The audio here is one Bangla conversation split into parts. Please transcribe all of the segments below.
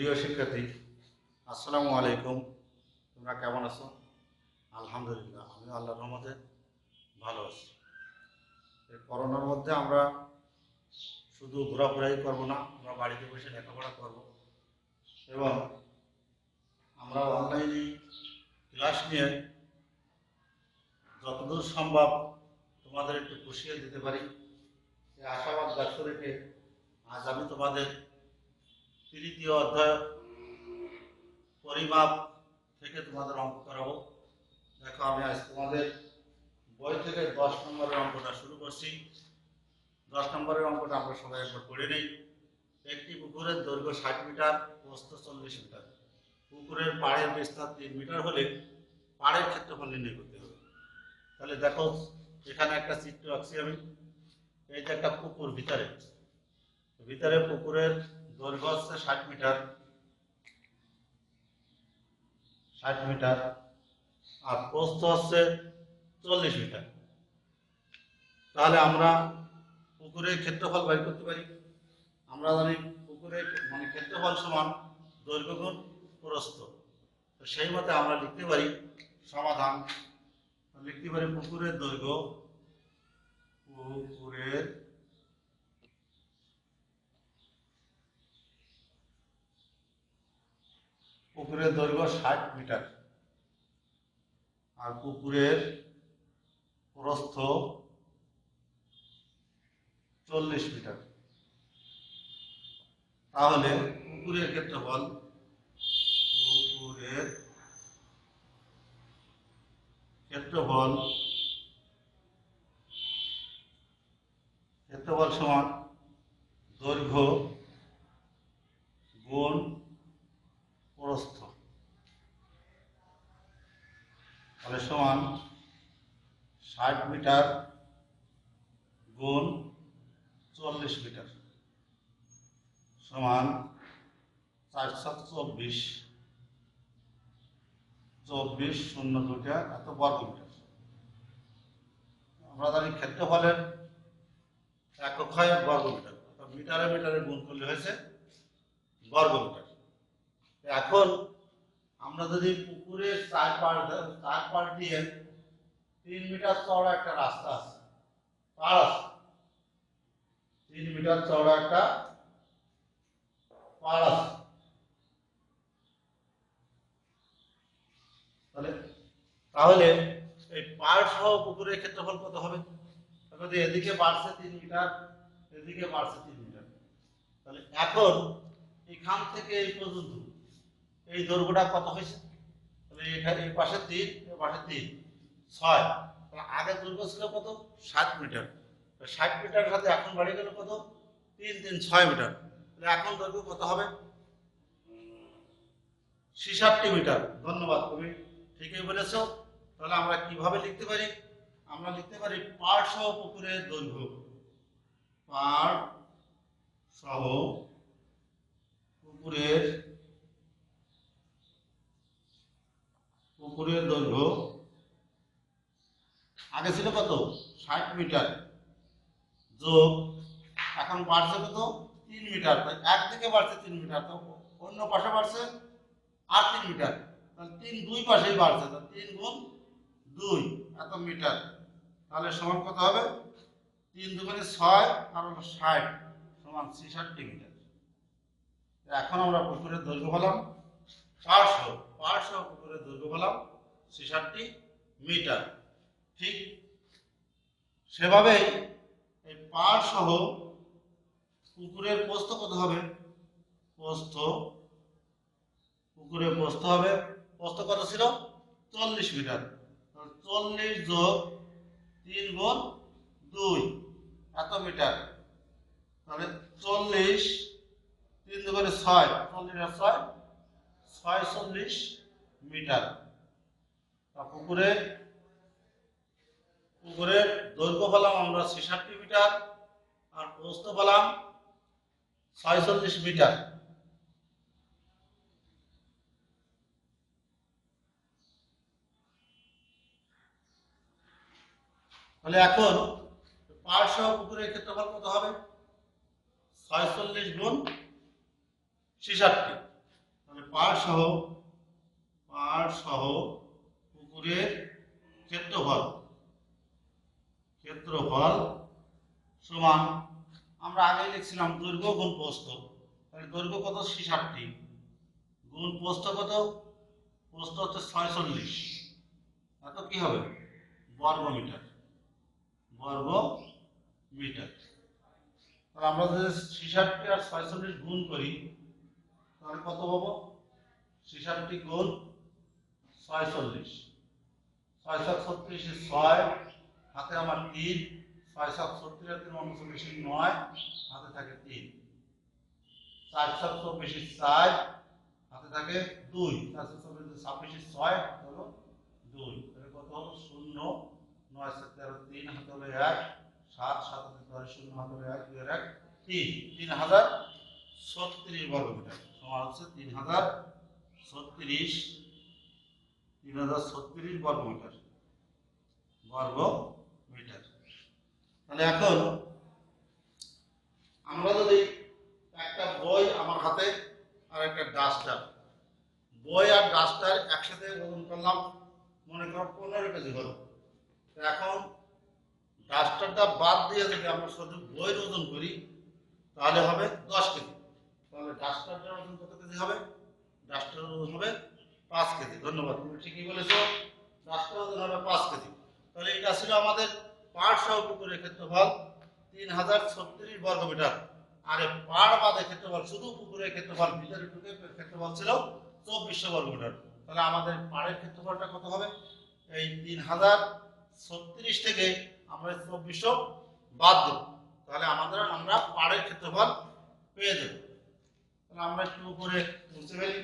প্রিয় শিক্ষার্থী, আসসালামু আলাইকুম। তোমরা কেমন আছো? আলহামদুলিল্লাহ, আমি আল্লাহর রহমতে ভালো আছি। এই করোনার মধ্যে আমরা শুধু ঘোরাফেরাই করবো না, আমরা বাড়িতে বসে লেখাপড়া করব এবং আমরা অনলাইনে ক্লাস নিয়ে যতদূর সম্ভব তোমাদের একটু পুষিয়ে দিতে পারি এই আশাবাদ ব্যক্ত রেখে আজ আমি তোমাদের তৃতীয় অধ্যায় পরিমাপ থেকে তোমাদের অঙ্ক করাবো। দেখো, আমি আজ তোমাদের বই থেকে 10 নম্বরের অঙ্কটা শুরু করছি। 10 নম্বরের অঙ্কটা আমরা সবাই একবার পড়ে নিই। একটি পুকুরের দৈর্ঘ্য 60 মিটার, প্রস্থ 40 মিটার। পুকুরের পাড়ের বিস্তার 3 মিটার হলে পাড়ের ক্ষেত্রফল নির্ণয় করতে হবে। তাহলে দেখো, এখানে একটা চিত্র আঁকছি আমি। এই যে একটা পুকুর, ভিতরে পুকুরের দৈর্ঘ্য হচ্ছে 60 মিটার, আর প্রস্থ হচ্ছে 40 মিটার। তাহলে আমরা পুকুরের ক্ষেত্রফল বের করতে পারি। আমরা জানি পুকুরের ক্ষেত্রফল সমান দৈর্ঘ্য গুণ প্রস্থ। তো সেই মতে আমরা লিখতে পারি সমাধান। লিখতে পারি পুকুরের দৈর্ঘ্য পুকুরের দৈর্ঘ্য 60 মিটার আর পুকুরের প্রস্থ 40 মিটার। তাহলে পুকুরের ক্ষেত্রফল সমান দৈর্ঘ্য গুণ প্রস্থ। তাহলে সমান 60 মিটার গুণ 40 মিটার সমান 424 0.2 এত বর্গ মিটার। আমরা জানি ক্ষেত্রফলের একক হয় বর্গ মিটার, মিটারে মিটারে গুণ করলে হয়েছে বর্গ মিটার। এখন আমরা যদি পুকুরের চার পাড় দিয়ে 3 মিটার চওড়া একটা রাস্তা আছে, 3 মিটার চওড়া একটা পাড় আছে, তাহলে এই পাড় সহ পুকুরের ক্ষেত্রফল কত হবে? এদিকে বাড়ছে 3 মিটার, এদিকে বাড়ছে 3 মিটার। তাহলে এখন এখান থেকে এই পর্যন্ত এই দৈর্ঘ্যটা কত হয়েছে? তাহলে এখানে এই পাশে 3, এই পাশে 3, 6। তাহলে আগে দৈর্ঘ্য ছিল কত? 7 মিটার। 60 মিটারের সাথে এখন বাড়ে গেল কত? 3 3 6 মিটার। তাহলে এখন দৈর্ঘ্য কত হবে? 66 মিটার। ধন্যবাদ, তুমি ঠিকই বলেছো। তাহলে আমরা কিভাবে লিখতে পারি? আমরা লিখতে পারি পাড় সহ পুকুরের দৈর্ঘ্য, পাড় সহ পুকুরের দৈর্ঘ্য আগে ছিল কত? 60 মিটার, যোগ এখন বাড়ছে কত? 3 মিটার। তাই একদিকে বাড়ছে 3 মিটার, তো অন্য পাশে বাড়ছে আর 3 মিটার। তাহলে 3 দুই পাশেই বাড়ছে, তো 3 গুণ 2 এত মিটার। তাহলে সমান কত হবে? 3 দুগুণে 6 আর 60 সমান 66 মিটার। এখন আমরা পুকুরের দৈর্ঘ্য পেলাম, পাড় সহ পুকুরের দৈর্ঘ্য পেলাম 66 মিটার। ঠিক সেভাবেই এই পাড় সহ পুকুরের প্রস্থ কত হবে? পুকুরের প্রস্থ হবে, প্রস্থ কত ছিল? 40 মিটার। 40 যোগ 3 গুণ 2 এত মিটার। তাহলে 40 3 দুগুণে 6, 40 আর 6 46 মিটার। পুকুরের দৈর্ঘ্য পেলাম আমরা 66 মিটার আর প্রস্থ পেলাম 46 মিটার। তাহলে এখন পাড় সহ পুকুরের ক্ষেত্রফল কত হবে? 46 গুণ 66। তাহলে পাড় সহ পুকুরের ক্ষেত্রফল সমান, আমরা আগে লিখছিলাম দৈর্ঘ্য গুণ প্রস্থ। তাহলে দৈর্ঘ্য কত 66 গুণ প্রস্থ কত, প্রস্থ হচ্ছে 46, এত কি হবে বর্গ মিটার। তাহলে আমরা যদি 66 আর 46 গুণ করি তাহলে কত পাবো, 66 গুণ 46, 6 7 36 6, হাতে আমার 3, 6 7 36 আর 3 39 9, হাতে থাকে 3, 4 7 24 4, হাতে থাকে 2, 4 7 26 6, হাতে হলো 2, তাহলে কত হলো 0 9 7 13 3, হাতে হলো 1, 7 7 10 0, হাতে হলো 1 2 1 3, 3036 বর্গ মিটার সমান হচ্ছে 3036 বর্গ মিটার। তাহলে এখন আমরা যদি একটা বই আমার হাতে আর একটা ডাস্টার, বই আর ডাস্টার একসাথে ওজন করলাম, মনে করো 15 কেজি হলো। এখন ডাস্টারটা বাদ দিয়ে যদি আমরা শুধু বইয়ের ওজন করি তাহলে হবে 10 কেজি। তাহলে ডাস্টারটার ওজন কত কেজি হবে, ডাস্টারের ওজন হবে 5 কেজি। ধন্যবাদ, তুমি ঠিকই বলেছো, ডাস্টারের ওজন হবে 5 কেজি। তাহলে এটা ছিল আমাদের পাড় সহ পুকুরের ক্ষেত্রফল 3036 বর্গ মিটার। আর পাড় বাদে ক্ষেত্রফল, শুধু পুকুরের ক্ষেত্রফল ভিতরে ঢুকে ক্ষেত্রফল ছিল 2400 বর্গ মিটার। তাহলে আমাদের পাড়ের ক্ষেত্রফলটা কত হবে, এই 3036 থেকে আমরা 2400 বাদ দেব, তাহলে আমরা পাড়ের ক্ষেত্রফল পেয়ে যাব। তাহলে আমরা একটু উপরে বুঝতে পারি,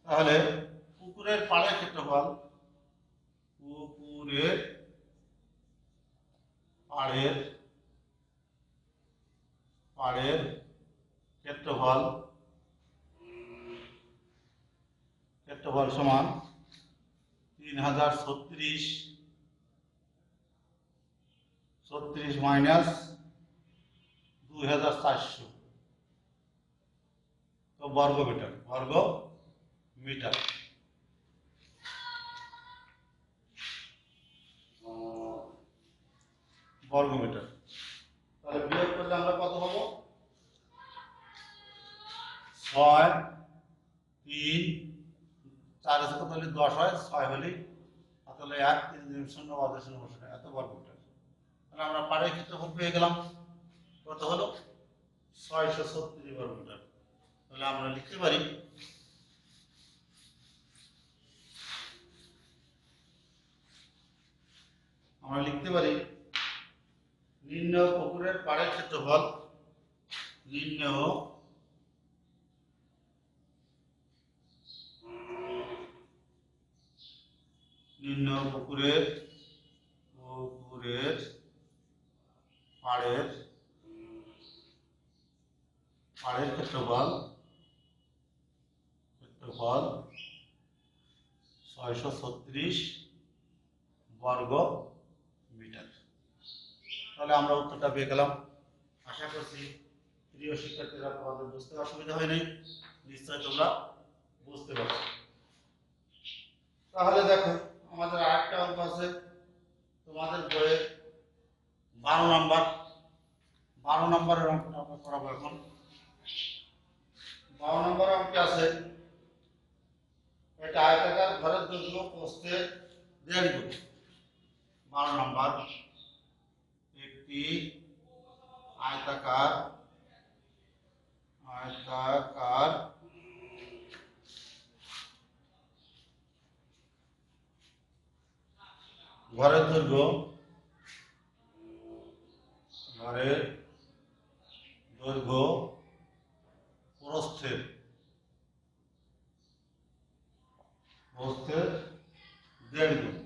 তাহলে পুকুরের পাড়ের ক্ষেত্রফল, পাড়ের ক্ষেত্রফল সমান 3036 মাইনাস 2400 তো বর্গ মিটার। তাহলে বিয়োগ করলে আমরা কত পাবো, 6 3 4 আছে কত হলে 10 হয়, 6 হলে তাহলে 1 3 0 0 0 এত বর্গ মিটার। তাহলে আমরা পাড়ের ক্ষেত্রফল পেয়ে গেলাম, কত হলো 636 বর্গ মিটার। তাহলে আমরা লিখতে পারি নির্ণয় পুকুরের পাড়ের ক্ষেত্রফল, নির্ণয় পুকুরের পাড়ের ক্ষেত্রফল 636 বর্গ মিটার। তাহলে আমরা উত্তরটা পেয়ে গেলাম। আশা করছি প্রিয় শিক্ষার্থীরা তোমাদের বুঝতে অসুবিধা হয়নি, নিশ্চয় তোমরা বুঝতে পারছো। তাহলে দেখো আমাদের আরেকটা অঙ্ক আছে তোমাদের বইয়ে 12 নম্বরের অঙ্কটা আমরা করাবো এখন। 12 নম্বরের অঙ্কে আছে এটা আয়তাকার ঘরের দৈর্ঘ্য প্রস্থে 1.5 গুণ। 12 নম্বর, একটি আয়তাকার ঘরের দৈর্ঘ্য প্রস্থের 1.5 গুণ।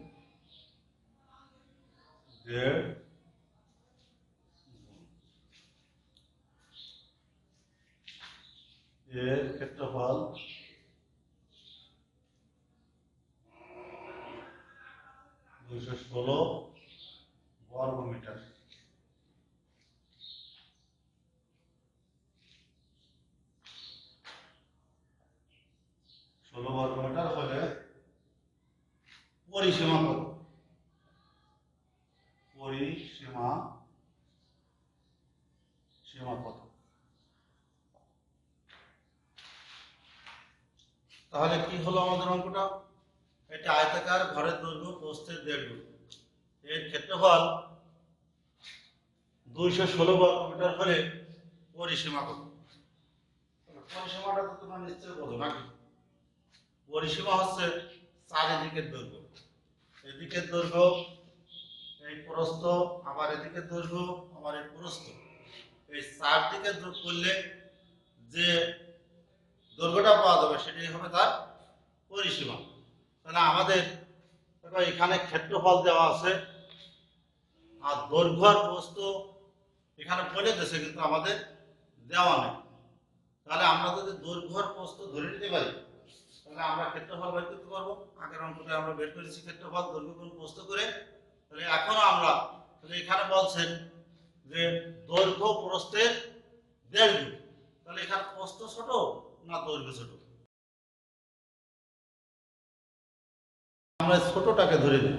এর ক্ষেত্রফল 216 বর্গ মিটার। ষোলো বর্গ মিটার হলে পরিসীমা কত? পরিসীমা কত? তাহলে কি হলো আমাদের অঙ্কটা? এটা আয়তাকার ঘরের দৈর্ঘ্য প্রস্থের 1.5 গুণ, এর ক্ষেত্রফল 216 বর্গ মিটার হলে পরিসীমা কত? পরিসীমাটা তো তোমরা নিশ্চয়ই বোঝো নাকি? পরিসীমা হচ্ছে চারিদিকের দৈর্ঘ্য, এদিকের দৈর্ঘ্য এই প্রস্থ, আবার এদিকের দৈর্ঘ্য, আবার এই প্রস্থ, এই চারদিকে যোগ করলে যে দৈর্ঘ্যটা পাওয়া যাবে সেটাই হবে তার পরিসীমা। তাহলে আমাদের এখানে ক্ষেত্রফল দেওয়া আছে আর দৈর্ঘ্য আর প্রস্থ এখানে বলে দিয়েছে, কিন্তু আমাদের দেওয়া নেই। তাহলে আমরা যদি দৈর্ঘ্য আর প্রস্থ ধরে নিতে পারি তাহলে আমরা ক্ষেত্রফল বের করতে পারবো। আগের অঙ্কটা আমরা বের করেছি ক্ষেত্রফল দৈর্ঘ্য গুণ প্রস্থ করে। তাহলে এখনো আমরা এখানে বলছেন যে দৈর্ঘ্য প্রস্থের 1.5 গুণ, তাহলে এখানে প্রস্থ ছোট না দৈর্ঘ্য ছোট? আমরা ছোটটাকে ধরে নিই।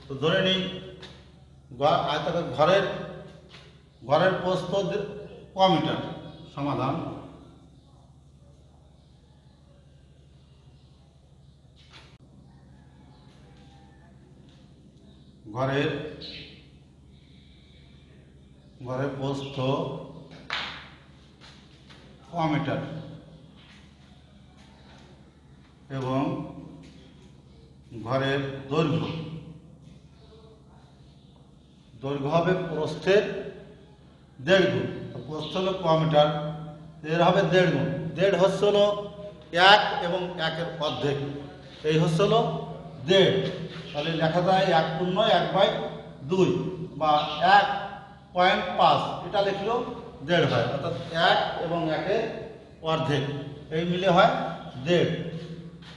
তো ধরে নিই ঘরের প্রস্থ ক মিটার। সমাধান ঘরের প্রস্থ ক মিটার এবং ঘরের দৈর্ঘ্য হবে প্রস্থের 1.5 গুণ। প্রস্থ হলো ক মিটার, এর হবে 1.5 গুণ। 1.5 হচ্ছে হলো 1 এবং 1-এর অর্ধেক, এই হচ্ছে হলো 1.5। তাহলে লেখা যায় 1/1/2 বা 1.5, এটা লিখলেও 1.5 হয়, অর্থাৎ 1 এবং 1-এর অর্ধেক, এই মিলে হয় 1.5।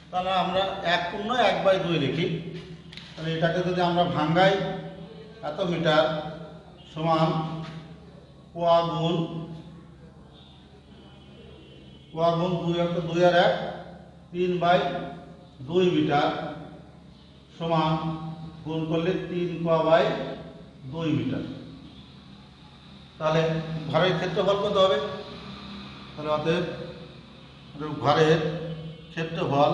তাহলে আমরা 1/1/2 লিখি। তাহলে এটাকে যদি আমরা ভাঙ্গাই, এত মিটার সমান কোয়া গুণ 2 আর 1 3/2 মিটার সমান গুণ করলে 3 কোয়া/2 মিটার। তাহলে ঘরের ক্ষেত্রফল কত হবে? তাহলে অতএব ঘরের ক্ষেত্রফল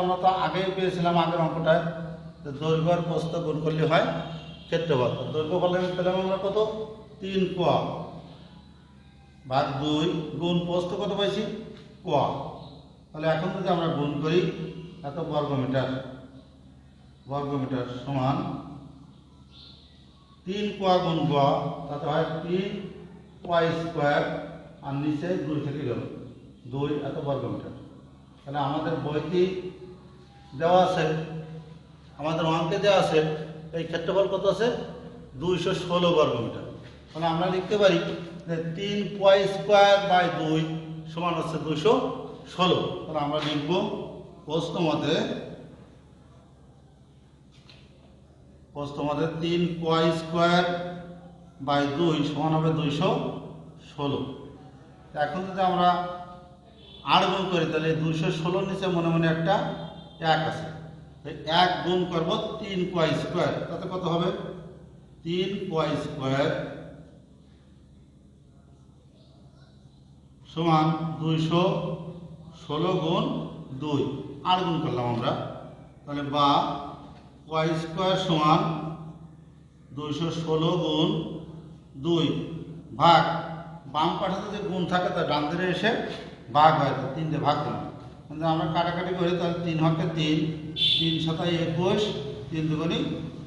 আমরা তো আগেই পেয়েছিলাম আগের অঙ্কটায়, দৈর্ঘ্য আর প্রস্থ গুণ করলে হয় ক্ষেত্রফল। দৈর্ঘ্য পেলাম আমরা কত? 3 কোয়া ভাগ 2 গুণ প্রস্থ কত পাইছি? কোয়া। তাহলে এখন যদি আমরা গুণ করি, এত বর্গ মিটার সমান 3 কোয়া গুণ কোয়া, তাতে হয় 3 কোয়া স্কোয়ার, আর নিচে 2 থেকে গেল 2, এত বর্গ মিটার। তাহলে আমাদের বইতে দেওয়া আছে, আমাদের অঙ্কে দেওয়া আছে এই ক্ষেত্রফল কত আছে? 216 বর্গ মিটার। তাহলে আমরা লিখতে পারি যে 3 কোয়া স্কোয়ার বাই 2 সমান হচ্ছে 216। তাহলে আমরা লিখব প্রশ্ন মতে 3 কোয়া স্কোয়ার বাই 2 সমান হবে 216। এখন যদি আমরা 8 গুণ করি তাহলে 216 নিচে মনে মনে একটা 1 আছে, 1 গুণ করব 3 কোয়া স্কোয়ার, তাতে কত হবে? 3 কোয়া স্কোয়ার সমান 216 গুণ 2, 8 গুণ করলাম আমরা। তাহলে বা কোয়া স্কোয়ার সমান 216 গুণ 2 ভাগ, বাম পাশে যদি গুণ থাকে তা ডান দিকে এসে ভাগ হয়, তো 3 দিয়ে ভাগ করলাম। কিন্তু আমরা কাটাকাটি করি, তাহলে 3 হকে 3, 3 7 21, 3 দুগুণে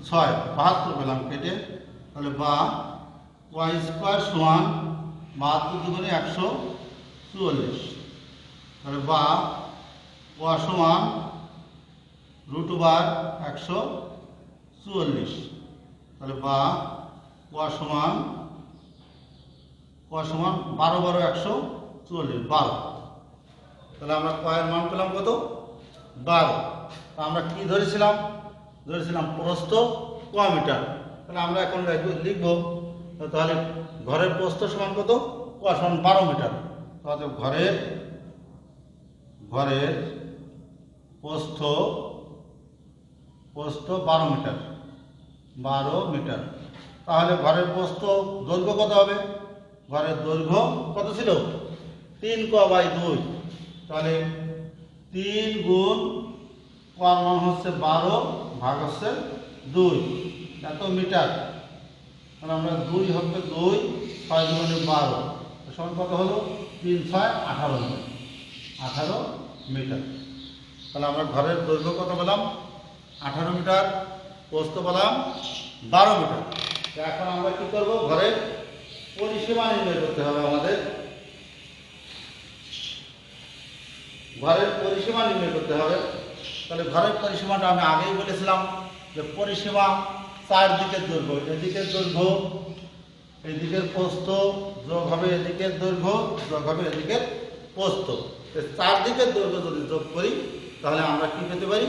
6, 72 পেলাম কেটে। তাহলে বা কোয়া স্কোয়ার সমান 72 দুগুণে 144। তাহলে বা কোয়া সমান √144। তাহলে বা কোয়া সমান 12 12 144, 12। তাহলে আমরা কয়ের মান পেলাম কত? 12। তা আমরা কি ধরেছিলাম? প্রস্থ ক মিটার। তাহলে আমরা এখন লিখব, তাহলে ঘরের প্রস্থ সমান কত, ক সমান 12 মিটার। তাহলে ঘরের প্রস্থ 12 মিটার, 12 মিটার। তাহলে ঘরের প্রস্থ দৈর্ঘ্য কত হবে, ঘরের দৈর্ঘ্য কত ছিল, 3 ক বাই 2। তাহলে 3 গুণ ক মান হচ্ছে 12 ভাগ হচ্ছে 2, এত মিটার। তাহলে আমরা 2 হবে 2, 6 দুগুণে 12, সমান কত হলো, 3 6 18 মিটার, 18 মিটার। তাহলে আমরা ঘরের দৈর্ঘ্য কত পেলাম, 18 মিটার, প্রস্থ পেলাম 12 মিটার। এখন আমরা কি করব, ঘরের পরিসীমা নির্ণয় করতে হবে আমাদের। ঘরের পরিসীমা নির্ণয় করতে হবে। তাহলে ঘরের পরিসীমাটা আমি আগেই বলেছিলাম যে পরিসীমা 4 দিকের দৈর্ঘ্য, এদিকের দৈর্ঘ্য এদিকের প্রস্থ যোগ হবে এদিকের দৈর্ঘ্য যোগ হবে এদিকের প্রস্থ। 4 দিকের দৈর্ঘ্য যদি যোগ করি তাহলে আমরা কি পেতে পারি,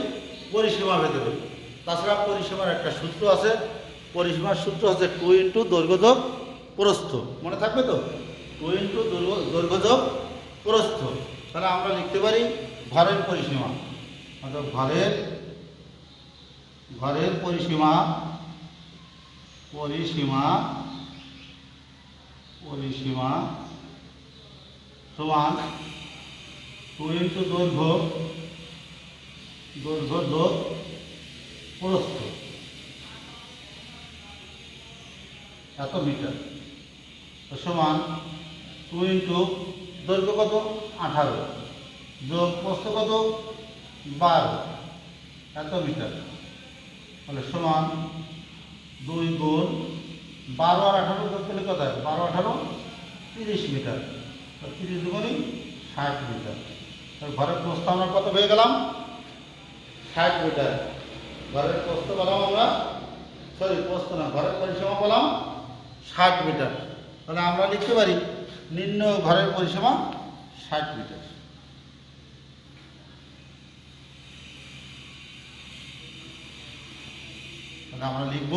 পরিসীমা পেতে পারি। তাছাড়া পরিসীমার একটা সূত্র আছে, পরিসীমার সূত্র হচ্ছে 2 ইন্টু দৈর্ঘ্য যোগ প্রস্থ, মনে থাকবে তো, 2 ইন্টু দৈর্ঘ্য যোগ প্রস্থ। তাহলে আমরা লিখতে পারি ঘরের পরিসীমা, অর্থাৎ ঘরের পরিসীমা সমান 2 ইন্টু দৈর্ঘ্য যোগ প্রস্থ, এত মিটার, সমান 2 ইন্টু দৈর্ঘ্য কত 18 যোগ প্রস্থ কত 12, এত মিটার। তাহলে সমান 2 গুণ 12 আর 18 যোগ করলে কত হয়, 12 18 30 মিটার, 30 দুগুণই 60 মিটার। ঘরের প্রস্থ আমরা কত পেয়ে গেলাম, 60 মিটার। ঘরের প্রস্থ পেলাম আমরা, প্রস্থ না, ঘরের পরিসীমা পেলাম 60 মিটার। তাহলে আমরা লিখতে পারি নির্ণয় ঘরের পরিসীমা 60 মিটার। তাহলে আমরা লিখব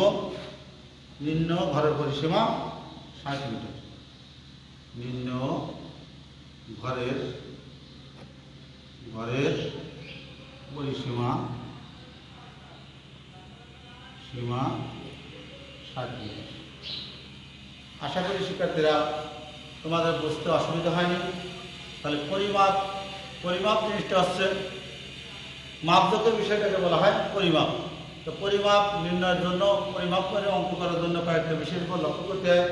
নির্ণয় ঘরের পরিসীমা 60 মিটার। নির্ণয় ঘরের পরিসীমা 60 মিটার। আশা করি শিক্ষার্থীরা তোমাদের বুঝতে অসুবিধা হয়নি। তাহলে পরিমাপ জিনিসটা হচ্ছে মাপজোকের বিষয়টাকে বলা হয় পরিমাপ। তো পরিমাপ নির্ণয়ের জন্য, পরিমাপ করে অঙ্ক করার জন্য কয়েকটা বিশেষ লক্ষ্য করতে হয়,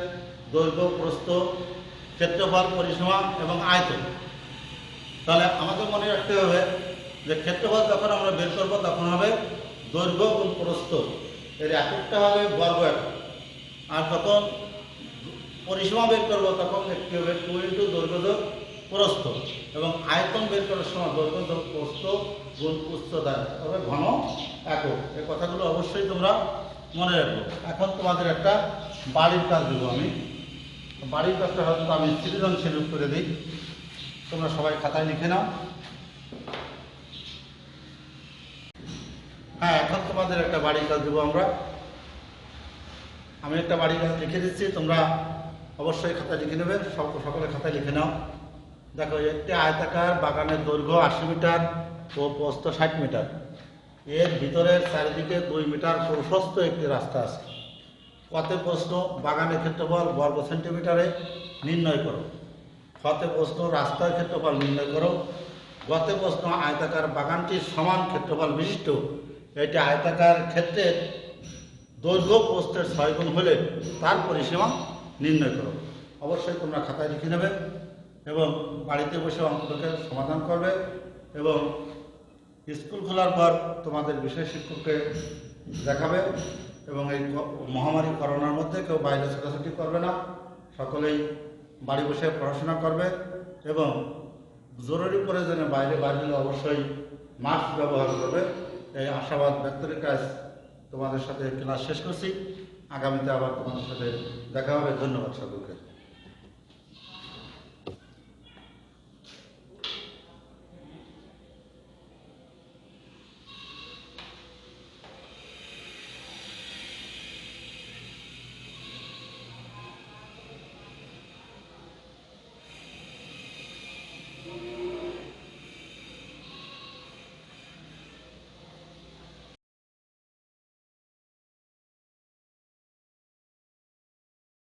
দৈর্ঘ্য, প্রস্থ, ক্ষেত্রফল, পরিসীমা এবং আয়তন। তাহলে আমাদের মনে রাখতে হবে যে ক্ষেত্রফল যখন আমরা বের করবো তখন হবে দৈর্ঘ্য গুণ প্রস্থ, এর এককটা হবে বর্গ একক। আর যখন পরিসীমা বের করবো তখন লিখতে হবে 2 ইন্টু দৈর্ঘ্য যোগ প্রস্থ, এবং আয়তন বের করার সময় দৈর্ঘ্য যোগ প্রস্থ গুণ উচ্চতা হবে ঘন একক। এই কথাগুলো অবশ্যই তোমরা মনে রাখবো। এখন তোমাদের একটা বাড়ির কাজ দেবো আমি। বাড়ির কাজটা হয়তো আমি সৃজনশীল করে দিই, তোমরা সবাই খাতায় লিখে নাও। হ্যাঁ, এখন তোমাদের একটা বাড়ির কাজ দেবো আমি একটা বাড়ির কাজ লিখে দিচ্ছি, তোমরা অবশ্যই খাতায় লিখে নেবে, সকলে খাতায় লিখে নাও। দেখো, একটি আয়তাকার বাগানের দৈর্ঘ্য 80 মিটার ও প্রস্থ 60 মিটার। এর ভিতরের চারিদিকে 2 মিটার প্রশস্ত একটি রাস্তা আছে। কতে প্রশ্ন, বাগানের ক্ষেত্রফল বর্গ সেন্টিমিটারে নির্ণয় করো। খতে প্রশ্ন, রাস্তার ক্ষেত্রফল নির্ণয় করো। গতে প্রশ্ন, আয়তাকার বাগানটির সমান ক্ষেত্রফল বিশিষ্ট এটি আয়তাকার ক্ষেত্রের দৈর্ঘ্য প্রস্থের 6 গুণ হলে তার পরিসীমা নির্ণয় করো। অবশ্যই তোমরা খাতায় লিখে নেবে এবং বাড়িতে বসে অঙ্কটাকে সমাধান করবে, এবং স্কুল খোলার পর তোমাদের বিষয় শিক্ষককে দেখাবে। এবং এই মহামারী করোনার মধ্যে কেউ বাইরে ছোটাছুটি করবে না, সকলেই বাড়ি বসে পড়াশোনা করবে, এবং জরুরি প্রয়োজনে বাইরে হলে অবশ্যই মাস্ক ব্যবহার করবে। এই আশাবাদ ব্যক্ত রেখে তোমাদের সাথে ক্লাস শেষ করছি। আগামীতে আবার তোমাদের সাথে দেখা হবে। ধন্যবাদ সকলকে।